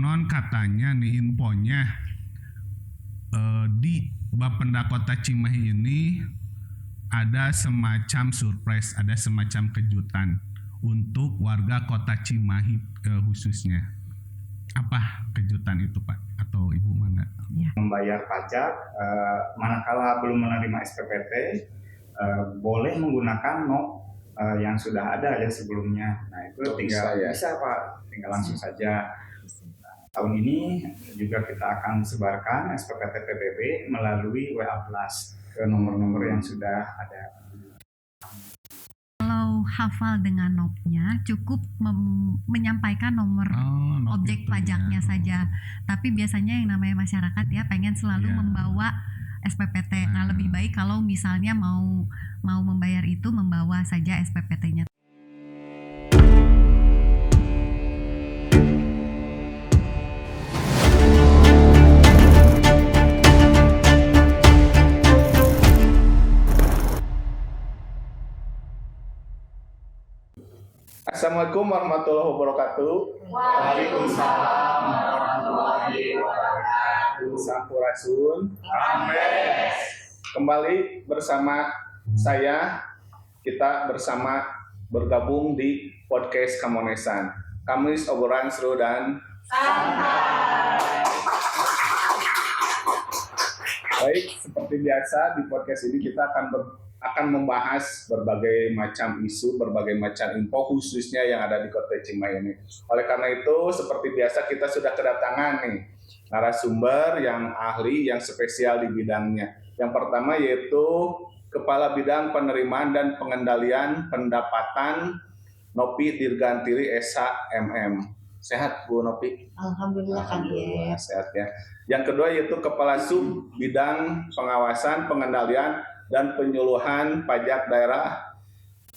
Konon katanya nih infonya di Bapenda Kota Cimahi ini ada semacam surprise, ada semacam kejutan untuk warga Kota Cimahi khususnya. Apa kejutan itu Pak atau Ibu Manda? Membayar pajak, manakala belum menerima SPPT, boleh menggunakan NOP yang sudah ada ya sebelumnya. Nah itu bisa Pak, tinggal langsung saja. Tahun ini juga kita akan sebarkan SPPT PBB melalui WA Plus ke nomor-nomor yang sudah ada. Kalau hafal dengan NOP-nya cukup menyampaikan nomor objek pajaknya saja. Tapi biasanya yang namanya masyarakat ya pengen selalu membawa SPPT. Nah lebih baik kalau misalnya mau membayar itu membawa saja SPPT-nya. Assalamualaikum warahmatullahi wabarakatuh. Waalaikumsalam warahmatullahi wabarakatuh. Sampurasun. Amin. Kembali bersama saya, kita bersama bergabung di podcast Kamonesan. Kamis obrolan seru dan santai. Baik, seperti biasa di podcast ini kita akan membahas berbagai macam isu, berbagai macam info khususnya yang ada di Kota Cimahi ini. Oleh karena itu, seperti biasa kita sudah kedatangan nih narasumber yang ahli, yang spesial di bidangnya. Yang pertama yaitu Kepala Bidang Penerimaan dan Pengendalian Pendapatan Nopi Dirgantiri Esa MM. Sehat Bu Nopi? Alhamdulillah Kang Iep. Sehat ya. Yang kedua yaitu Kepala Sub Bidang Pengawasan, Pengendalian dan Penyuluhan Pajak Daerah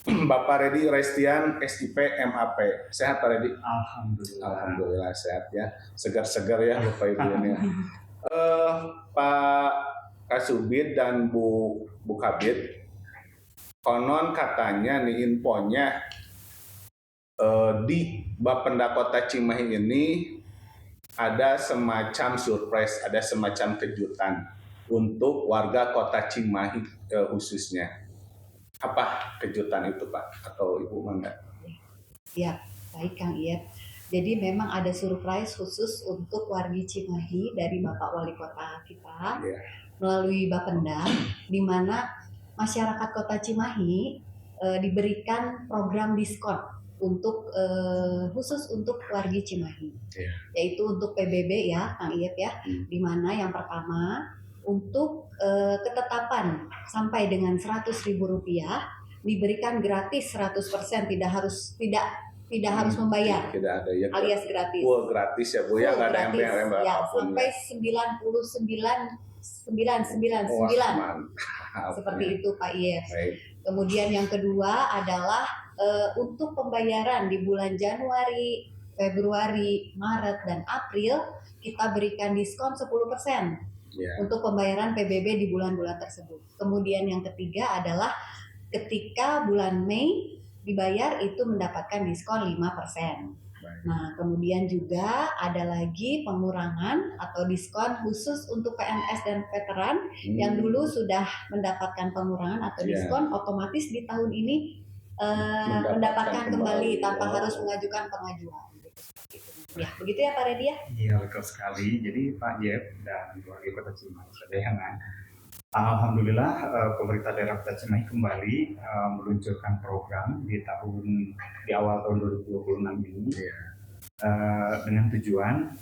Bapak Redi Restian SIP MAP. Sehat Pak Redi? Alhamdulillah sehat ya. Segar-segar ya Bapak Ibu ya. Pak Kasubid dan Bu Kabid, konon katanya nih infonya di Bapenda Kota Cimahi ini ada semacam surprise, ada semacam kejutan untuk warga Kota Cimahi khususnya. Apa kejutan itu Pak atau Ibu Manda? Ya, baik Kang Iep. Jadi memang ada surprise khusus untuk warga Cimahi dari Bapak Wali Kota kita melalui Bapenda, di mana masyarakat Kota Cimahi diberikan program diskon untuk khusus untuk warga Cimahi, yaitu untuk PBB ya Kang Iep ya, di mana yang pertama untuk ketetapan sampai dengan Rp100.000 diberikan gratis 100%, tidak harus membayar. Tidak ada ya. Alias gratis. Full gratis ya Bu ya, nggak ada yang ya, sampai 99,999 seperti itu Pak Iep. Kemudian yang kedua adalah untuk pembayaran di bulan Januari, Februari, Maret dan April kita berikan diskon 10%. Untuk pembayaran PBB di bulan-bulan tersebut. Kemudian yang ketiga adalah ketika bulan Mei dibayar itu mendapatkan diskon 5%. Nah, kemudian juga ada lagi pengurangan atau diskon khusus untuk PNS dan veteran yang dulu sudah mendapatkan pengurangan atau diskon, otomatis di tahun ini mendapatkan kembali tanpa harus mengajukan pengajuan. Ya, begitu ya Pak Redi ya? Iya, betul sekali. Jadi Pak Iep dan warga Kota Cimahi sekalian, alhamdulillah pemerintah daerah Kota Cimahi kembali meluncurkan program di awal tahun 2026 ini dengan tujuan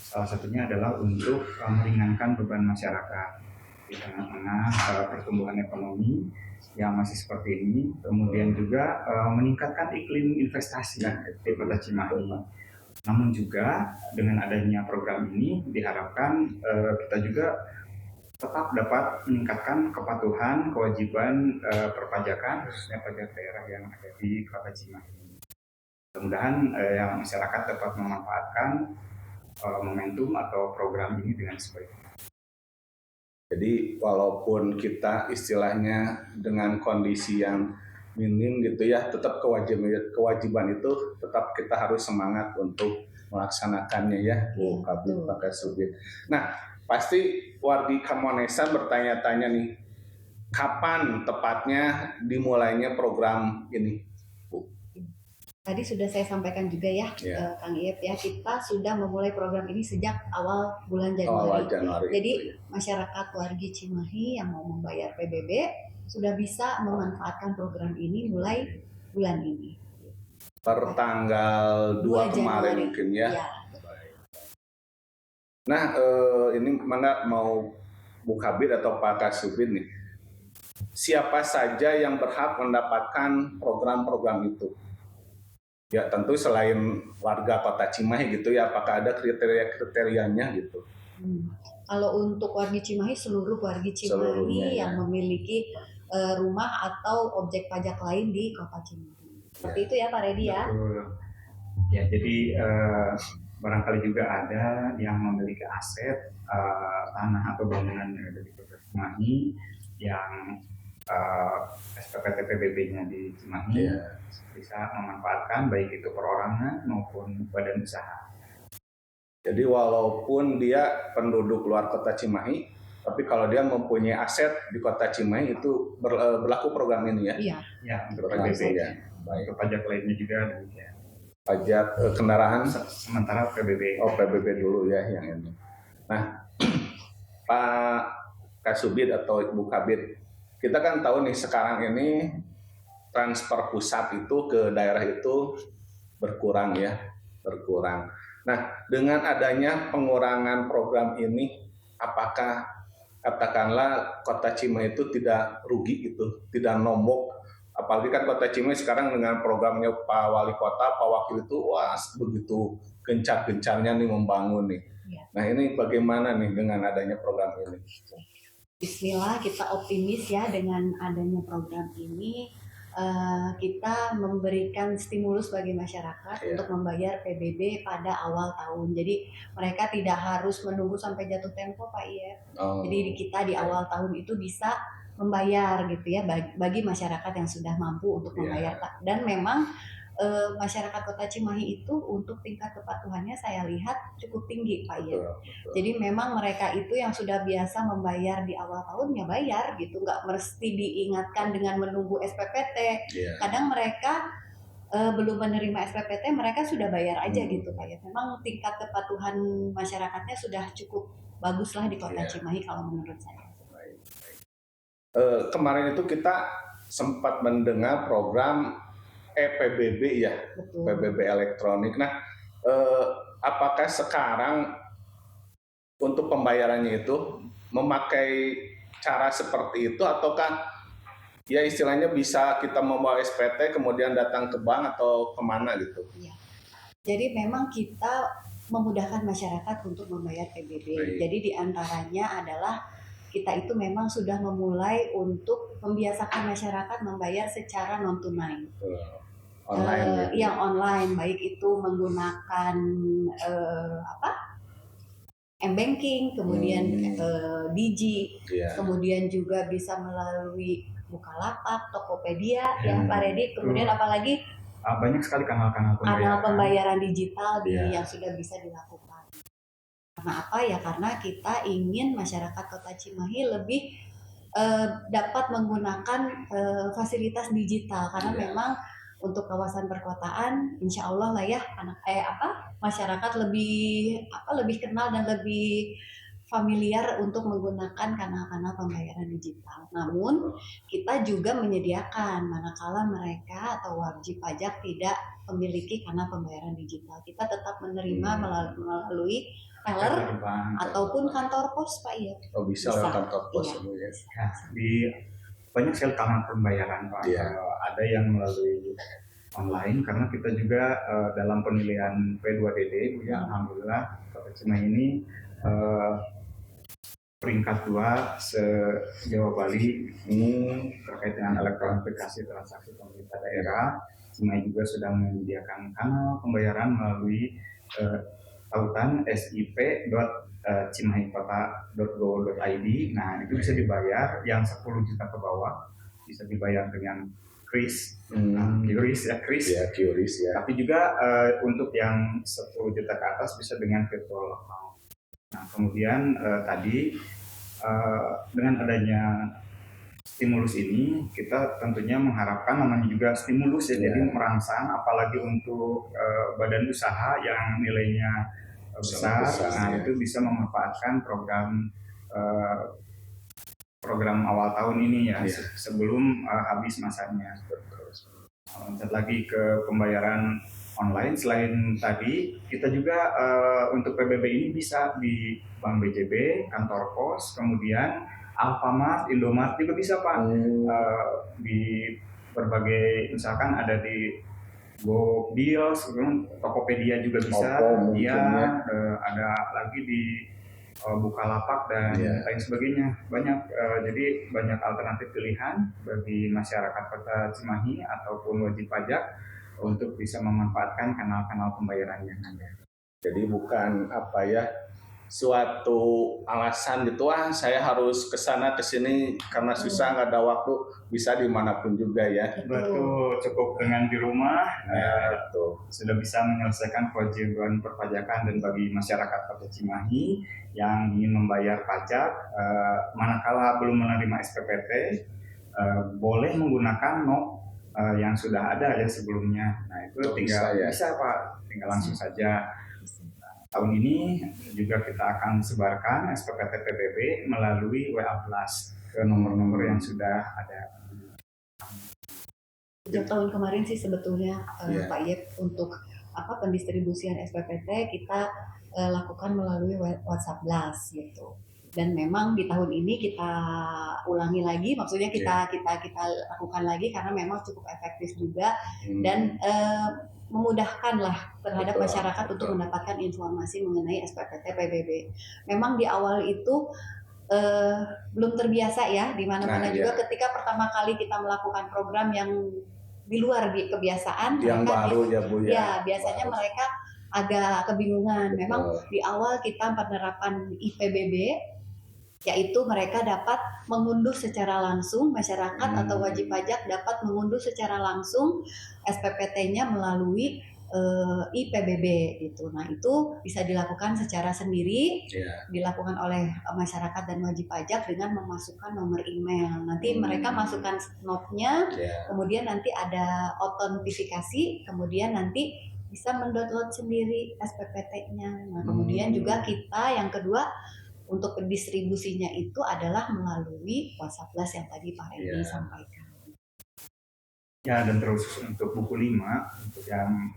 salah satunya adalah untuk meringankan beban masyarakat di tengah-tengah pertumbuhan ekonomi yang masih seperti ini, kemudian juga meningkatkan iklim investasi di Kota Cimahi. Namun juga dengan adanya program ini diharapkan kita juga tetap dapat meningkatkan kepatuhan kewajiban perpajakan khususnya pajak daerah yang ada di Kota Cimahi. Mudah-mudahan yang masyarakat dapat memanfaatkan momentum atau program ini dengan sebaik-baiknya. Jadi walaupun kita istilahnya dengan kondisi yang minim gitu ya, tetap kewajiban itu tetap kita harus semangat untuk melaksanakannya ya, Bu Kabid Pak Kasubid. Nah, pasti wargi Kamonesan bertanya-tanya nih, kapan tepatnya dimulainya program ini, Bu? Tadi sudah saya sampaikan juga ya, Kang Iep ya, kita sudah memulai program ini sejak awal bulan Januari. Jadi masyarakat wargi Cimahi yang mau membayar PBB sudah bisa memanfaatkan program ini mulai bulan ini. Per tanggal 2 kemarin mungkin ya. Nah, ini mana mau Bu Kabid atau Pak Kasubid nih, siapa saja yang berhak mendapatkan program-program itu? Ya tentu selain warga Kota Cimahi gitu ya, apakah ada kriteria-kriterianya gitu? Kalau untuk wargi Cimahi, seluruh wargi Cimahi yang memiliki rumah atau objek pajak lain di Kota Cimahi. Seperti itu ya Pak Redi ya? Betul. Ya jadi barangkali juga ada yang memiliki aset tanah atau bangunan yang ada di Kota Cimahi yang SPPT PBB-nya di Cimahi bisa memanfaatkan baik itu perorangan maupun badan usaha. Jadi walaupun dia penduduk luar Kota Cimahi, tapi kalau dia mempunyai aset di Kota Cimahi itu berlaku program ini ya? Iya. Ya untuk PBB ya. Baik. Untuk pajak lainnya juga demikian. Pajak kendaraan sementara PBB. Oh PBB dulu ya yang ini. Nah Pak Kasubid atau Ibu Kabid, kita kan tahu nih sekarang ini transfer pusat itu ke daerah itu berkurang ya, berkurang. Nah dengan adanya pengurangan program ini, apakah katakanlah Kota Cimahi itu tidak rugi gitu, tidak nombok? Apalagi kan Kota Cimahi sekarang dengan programnya Pak Wali Kota, Pak Wakil itu wah begitu gencar-gencarnya nih membangun nih. Ya. Nah ini bagaimana nih dengan adanya program ini? Bismillah, kita optimis ya dengan adanya program ini. Kita memberikan stimulus bagi masyarakat untuk membayar PBB pada awal tahun. Jadi mereka tidak harus menunggu sampai jatuh tempo Pak Iep. Jadi kita di awal tahun itu bisa membayar gitu ya bagi masyarakat yang sudah mampu untuk membayar. Dan memang masyarakat Kota Cimahi itu untuk tingkat kepatuhannya saya lihat cukup tinggi Pak Iep. Jadi memang mereka itu yang sudah biasa membayar di awal tahun ya bayar gitu, nggak mesti diingatkan dengan menunggu SPPT. Kadang mereka belum menerima SPPT, mereka sudah bayar aja gitu Pak Iep. Memang tingkat kepatuhan masyarakatnya sudah cukup bagus lah di Kota Cimahi kalau menurut saya. Kemarin itu kita sempat mendengar program PBB ya. Betul. PBB elektronik. Nah, apakah sekarang untuk pembayarannya itu memakai cara seperti itu ataukah ya istilahnya bisa kita membawa SPT kemudian datang ke bank atau kemana gitu? Ya. Jadi memang kita memudahkan masyarakat untuk membayar PBB. Jadi diantaranya adalah kita itu memang sudah memulai untuk membiasakan masyarakat membayar secara non tunai. Online yang online, baik itu menggunakan m-banking, kemudian Digi, kemudian juga bisa melalui Bukalapak, Tokopedia, ya Pak Redi, kemudian apalagi banyak sekali kanal-kanal pembayaran digital yang sudah bisa dilakukan. Karena apa ya? Karena kita ingin masyarakat Kota Cimahi lebih dapat menggunakan fasilitas digital karena memang untuk kawasan perkotaan, insya Allah lah ya masyarakat lebih kenal dan lebih familiar untuk menggunakan kanal-kanal pembayaran digital. Namun kita juga menyediakan manakala mereka atau wajib pajak tidak memiliki kanal pembayaran digital, kita tetap menerima melalui teller ataupun kantor pos Pak Iep. Oh bisa kantor pos ya. Di banyak sekali kanal pembayaran Pak. Ada yang melalui online karena kita juga dalam penilaian P2DD ya alhamdulillah Kota Cimahi ini peringkat 2 se-Jawa Bali terkait dengan elektronifikasi transaksi pemerintah daerah. Cimahi juga sudah menyediakan kanal pembayaran melalui tautan sip.cimahikota.go.id. Nah itu bisa dibayar yang 10 juta ke bawah bisa dibayar dengan Kris, Kris. Ya, QRIS ya. Tapi juga untuk yang 10 juta ke atas bisa dengan virtual account. Nah, kemudian tadi dengan adanya stimulus ini, kita tentunya mengharapkan, namanya juga stimulus ya, jadi merangsang, apalagi untuk badan usaha yang nilainya besar, nah itu bisa memanfaatkan program awal tahun ini ya, sebelum habis masanya. Lanjut lagi ke pembayaran online. Selain tadi, kita juga untuk PBB ini bisa di Bank BJB, kantor pos, kemudian Alfamart, Indomart juga bisa Pak. Di berbagai, misalkan ada di GoBills, Tokopedia juga bisa. Ada lagi di Bukalapak dan lain sebagainya. Banyak, jadi banyak alternatif pilihan bagi masyarakat Kota Cimahi ataupun wajib pajak untuk bisa memanfaatkan kanal-kanal pembayaran yang ada. Jadi bukan suatu alasan gitu, saya harus kesana kesini karena susah, nggak ada waktu, bisa dimanapun juga ya. Betul, cukup dengan di rumah sudah bisa menyelesaikan kewajiban perpajakan. Dan bagi masyarakat Kota Cimahi yang ingin membayar pajak, manakala belum menerima SPPT, boleh menggunakan NOP yang sudah ada ya sebelumnya. Nah itu bisa Pak, tinggal langsung saja. Tahun ini juga kita akan sebarkan SPPT PBB melalui WA Plus ke nomor-nomor yang sudah ada. Sejak tahun kemarin sih sebetulnya Pak Yep, untuk pendistribusian SPPT kita lakukan melalui WhatsApp Blast gitu. Dan memang di tahun ini kita ulangi lagi, maksudnya kita lakukan lagi karena memang cukup efektif juga dan memudahkan lah terhadap masyarakat untuk mendapatkan informasi mengenai SPPT PBB. Memang di awal itu belum terbiasa ya, di mana-mana juga ketika pertama kali kita melakukan program yang di luar kebiasaan, yang baru ya Bu ya. Biasanya mereka agak kebingungan. Memang di awal kita penerapan IPBB, yaitu mereka dapat mengunduh secara langsung, masyarakat atau wajib pajak dapat mengunduh secara langsung SPPT-nya melalui IPBB gitu. Nah itu bisa dilakukan secara sendiri, dilakukan oleh masyarakat dan wajib pajak dengan memasukkan nomor email. Nanti mereka masukkan NOP-nya, kemudian nanti ada autentifikasi, kemudian nanti bisa mendownload sendiri SPPT-nya. Nah kemudian juga kita yang kedua, untuk pendistribusinya itu adalah melalui WhatsApp Plus yang tadi Pak Randy sampaikan. Ya, dan terus untuk buku 5 untuk yang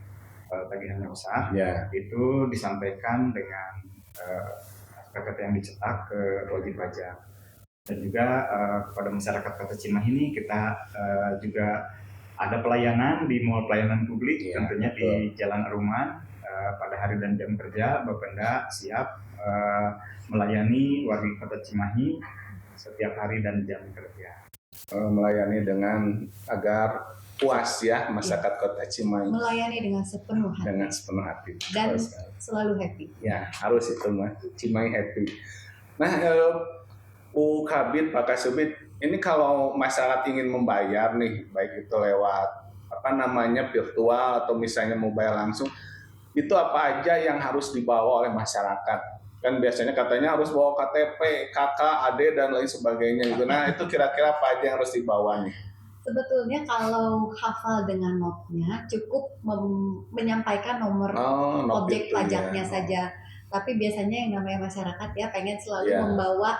tagihannya besar, itu disampaikan dengan SPPT yang dicetak ke wajib pajak. Dan juga kepada masyarakat Kota Cimahi ini kita juga ada pelayanan di Mall Pelayanan Publik, tentunya di Jalan Aruman. Pada hari dan jam kerja, Bapenda siap melayani warga Kota Cimahi setiap hari dan jam kerja. Melayani dengan agar puas ya masyarakat Kota Cimahi. Melayani dengan sepenuh hati. Dengan sepenuh hati. Dan selalu happy. Ya harus itu mah, Cimahi happy. Nah, Bu Kabid, Pak Kasubid, ini kalau masyarakat ingin membayar nih, baik itu lewat virtual atau misalnya mau bayar langsung, itu apa aja yang harus dibawa oleh masyarakat? Kan biasanya katanya harus bawa KTP, KK, AD, dan lain sebagainya gitu. Nah itu kira-kira apa aja yang harus dibawa nih? Sebetulnya kalau hafal dengan NOP-nya cukup menyampaikan nomor objek pajaknya saja. Tapi biasanya yang namanya masyarakat ya pengen selalu membawa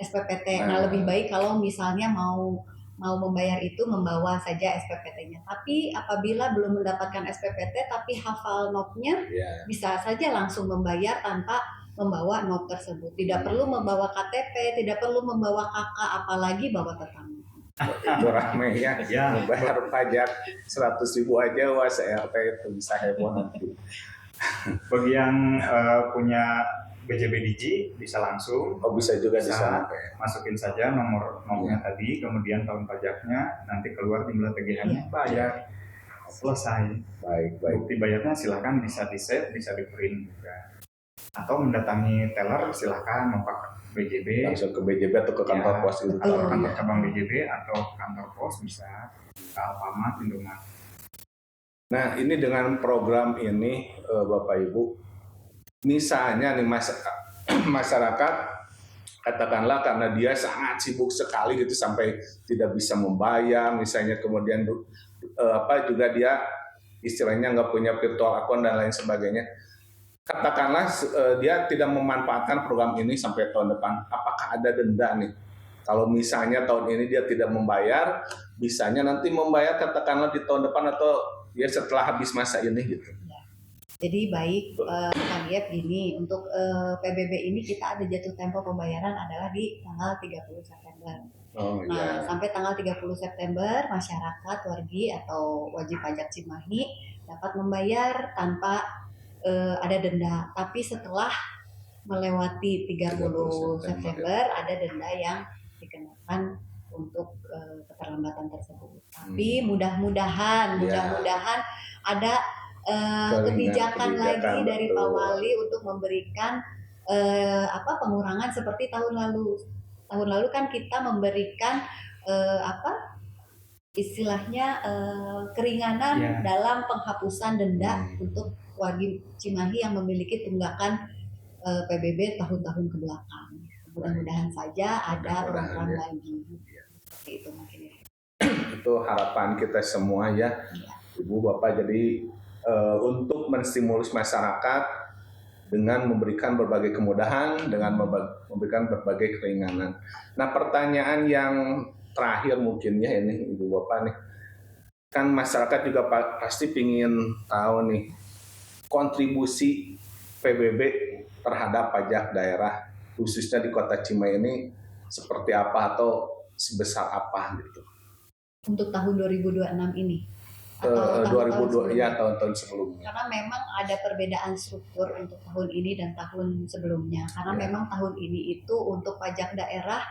SPPT. Nah lebih baik kalau misalnya mau membayar itu membawa saja SPPT-nya. Tapi apabila belum mendapatkan SPPT tapi hafal NOP-nya, bisa saja langsung membayar tanpa membawa NOP tersebut. Tidak perlu membawa KTP, tidak perlu membawa KK, apalagi bawa tetangga. Itu rame ya, membayar pajak 100.000 aja, SRT itu bisa heboh nanti. Bagi yang punya BJB Digi bisa langsung. Bisa juga di sana. Masukin saja nomornya tadi, kemudian tahun pajaknya, nanti keluar jumlah tagihannya, bayar, selesai. Baik. Bukti bayarnya silakan bisa di-save, bisa di-print juga. Atau mendatangi teller silakan, BJB, langsung ke BJB atau ke kantor ya, pos itu. atau kantor cabang BJB atau kantor pos bisa ke Alfamart, Indomaret. Nah, ini dengan program ini Bapak Ibu, misalnya nih masyarakat katakanlah karena dia sangat sibuk sekali gitu sampai tidak bisa membayar, misalnya kemudian juga dia istilahnya nggak punya virtual account dan lain sebagainya. Katakanlah dia tidak memanfaatkan program ini sampai tahun depan, apakah ada denda nih? Kalau misalnya tahun ini dia tidak membayar, bisanya nanti membayar katakanlah di tahun depan atau ya setelah habis masa ini gitu. Jadi baik Kang Yep gini, untuk PBB ini kita ada jatuh tempo pembayaran adalah di tanggal 30 September. Nah, sampai tanggal 30 September masyarakat wargi atau wajib pajak Cimahi dapat membayar tanpa ada denda. Tapi setelah melewati 30 September ada denda yang dikenakan untuk keterlambatan tersebut. Tapi mudah-mudahan ada kebijakan lagi dari Pak Wali untuk memberikan pengurangan seperti tahun lalu. Tahun lalu kan kita memberikan istilahnya keringanan dalam penghapusan denda untuk wargi Cimahi yang memiliki tunggakan PBB tahun-tahun kebelakang. Mudah-mudahan saja ada program lagi. Seperti itu mungkin. Itu harapan kita semua ya, Ibu Bapak. Jadi untuk menstimulus masyarakat dengan memberikan berbagai kemudahan, dengan memberikan berbagai keringanan. Nah, pertanyaan yang terakhir mungkin ya ini Ibu Bapak nih, kan masyarakat juga pasti ingin tahu nih kontribusi PBB terhadap pajak daerah khususnya di Kota Cimahi ini seperti apa atau sebesar apa gitu. Untuk tahun 2026 ini. Tahun-tahun sebelumnya. Karena memang ada perbedaan struktur untuk tahun ini dan tahun sebelumnya. Karena memang tahun ini itu untuk pajak daerah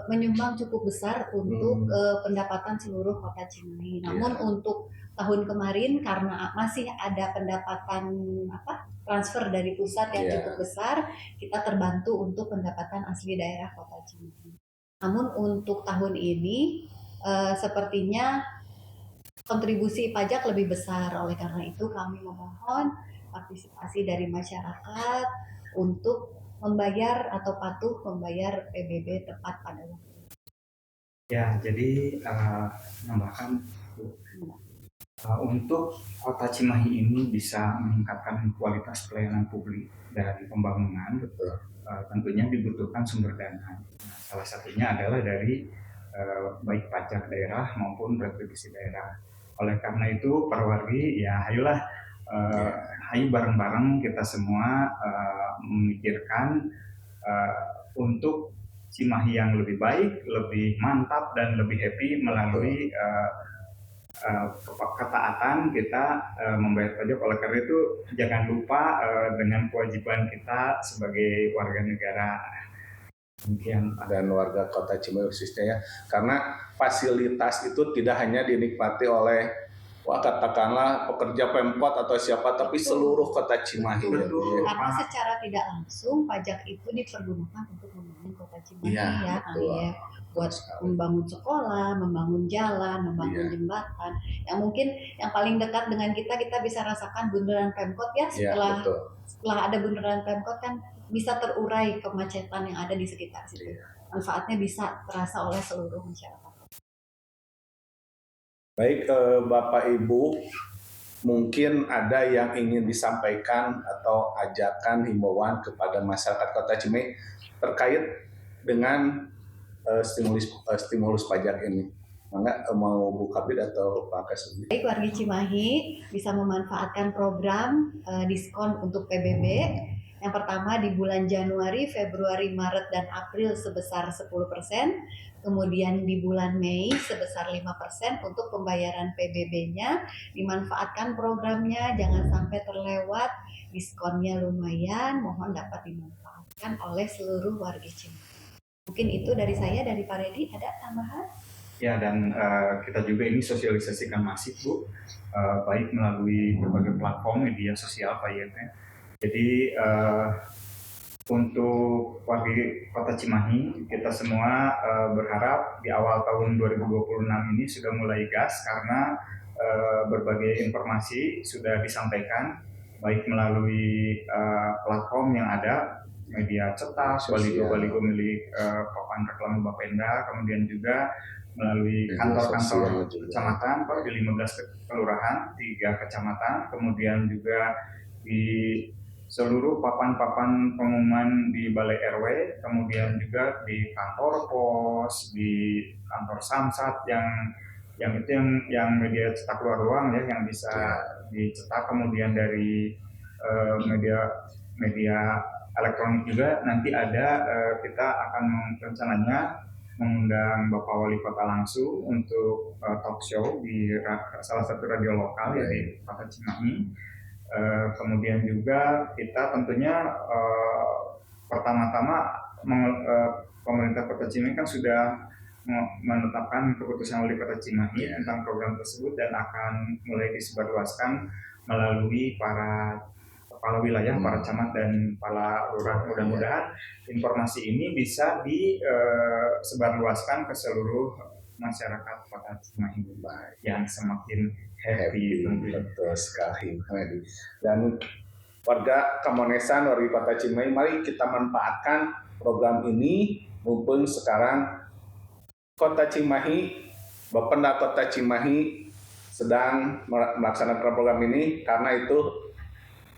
menyumbang cukup besar untuk pendapatan seluruh Kota Cimahi. Namun untuk tahun kemarin karena masih ada pendapatan transfer dari pusat yang cukup besar, kita terbantu untuk pendapatan asli daerah Kota Cimahi. Namun untuk tahun ini sepertinya kontribusi pajak lebih besar. Oleh karena itu kami memohon partisipasi dari masyarakat untuk membayar atau patuh membayar PBB tepat pada waktu. Ya, jadi menambahkan untuk Kota Cimahi ini bisa meningkatkan kualitas pelayanan publik dari pembangunan, tentunya dibutuhkan sumber dana. Nah, salah satunya adalah dari baik pajak daerah maupun retribusi daerah. Oleh karena itu, para wargi ya ayolah ayo bareng-bareng kita semua memikirkan untuk Cimahi yang lebih baik, lebih mantap dan lebih happy melalui ketaatan kita membayar pajak. Oleh karena itu jangan lupa dengan kewajiban kita sebagai warga negara. Demikian dan warga Kota Cimahi khususnya ya, karena fasilitas itu tidak hanya dinikmati oleh katakanlah pekerja Pemkot atau siapa, tapi seluruh Kota Cimahi. Karena secara tidak langsung pajak itu dipergunakan untuk membangun Kota Cimahi ya, buat membangun sekolah, membangun jalan, membangun jembatan. Yang mungkin yang paling dekat dengan kita bisa rasakan bundaran Pemkot ya. Setelah ada bundaran Pemkot kan bisa terurai kemacetan yang ada di sekitar situ. Manfaatnya bisa terasa oleh seluruh masyarakat. Baik, Bapak Ibu, mungkin ada yang ingin disampaikan atau ajakan himbauan kepada masyarakat Kota Cimahi terkait dengan stimulus pajak ini. Mangga mau Bu Kabid atau Pak Kasubdi? Baik, warga Cimahi bisa memanfaatkan program diskon untuk PBB. Yang pertama di bulan Januari, Februari, Maret, dan April sebesar 10%. Kemudian di bulan Mei sebesar 5% untuk pembayaran PBB-nya. Dimanfaatkan programnya, jangan sampai terlewat. Diskonnya lumayan, mohon dapat dimanfaatkan oleh seluruh warga Cimahi. Mungkin itu dari saya, dari Pak Redi, ada tambahan? Ya, dan kita juga ini sosialisasikan masif, Bu, baik melalui berbagai platform media sosial Pak Yep. Jadi untuk warga Kota Cimahi, kita semua berharap di awal tahun 2026 ini sudah mulai gas karena berbagai informasi sudah disampaikan baik melalui platform yang ada, media cetak, baligo-baligo milik papan reklame Bapenda, kemudian juga melalui kantor-kantor kecamatan di 15 kelurahan, 3 kecamatan, kemudian juga di seluruh papan-papan pengumuman di Balai RW, kemudian juga di kantor pos, di kantor Samsat yang itu yang media cetak luar ruang ya, yang bisa dicetak, kemudian dari media elektronik juga nanti ada, kita akan rencananya mengundang Bapak Wali Kota langsung untuk talk show di salah satu radio lokal ya di Kota Cimahi. Kemudian juga kita tentunya pertama-tama pemerintah Kota Cimahi kan sudah menetapkan keputusan Wali Kota Cimahi tentang program tersebut dan akan mulai disebarluaskan melalui para kepala wilayah, para camat dan para lurah. Mudah-mudahan informasi ini bisa disebarluaskan ke seluruh masyarakat Kota Cimahi yang semakin happy. Betul sekali. Dan warga Kamonesan, warga Kota Cimahi, mari kita manfaatkan program ini mumpung sekarang Kota Cimahi, Bapenda Kota Cimahi sedang melaksanakan program ini. Karena itu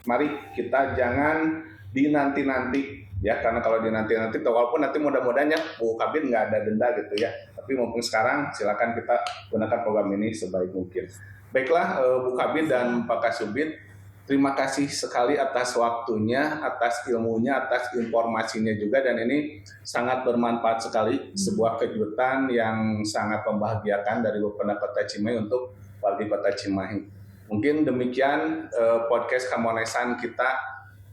mari kita jangan dinanti-nanti ya, karena kalau dinanti-nanti walaupun nanti mudah-mudahan ya Bu Kabid nggak ada denda gitu ya, tapi mumpung sekarang silakan kita gunakan program ini sebaik mungkin. Baiklah Bu Kabid dan Pak Kasubid, terima kasih sekali atas waktunya, atas ilmunya, atas informasinya juga, dan ini sangat bermanfaat sekali, sebuah kejutan yang sangat membahagiakan dari Bapenda Kota Cimahi untuk warga Kota Cimahi. Mungkin demikian podcast Kamonesan kita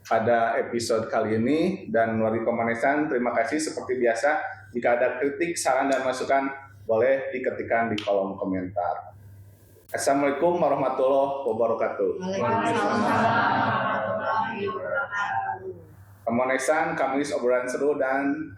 pada episode kali ini, dan warga Kamonesan terima kasih seperti biasa. Jika ada kritik, saran dan masukan boleh diketikkan di kolom komentar. Assalamualaikum warahmatullahi wabarakatuh. Waalaikumsalam warahmatullahi wabarakatuh. Kamonesan, Kamis obrolan seru dan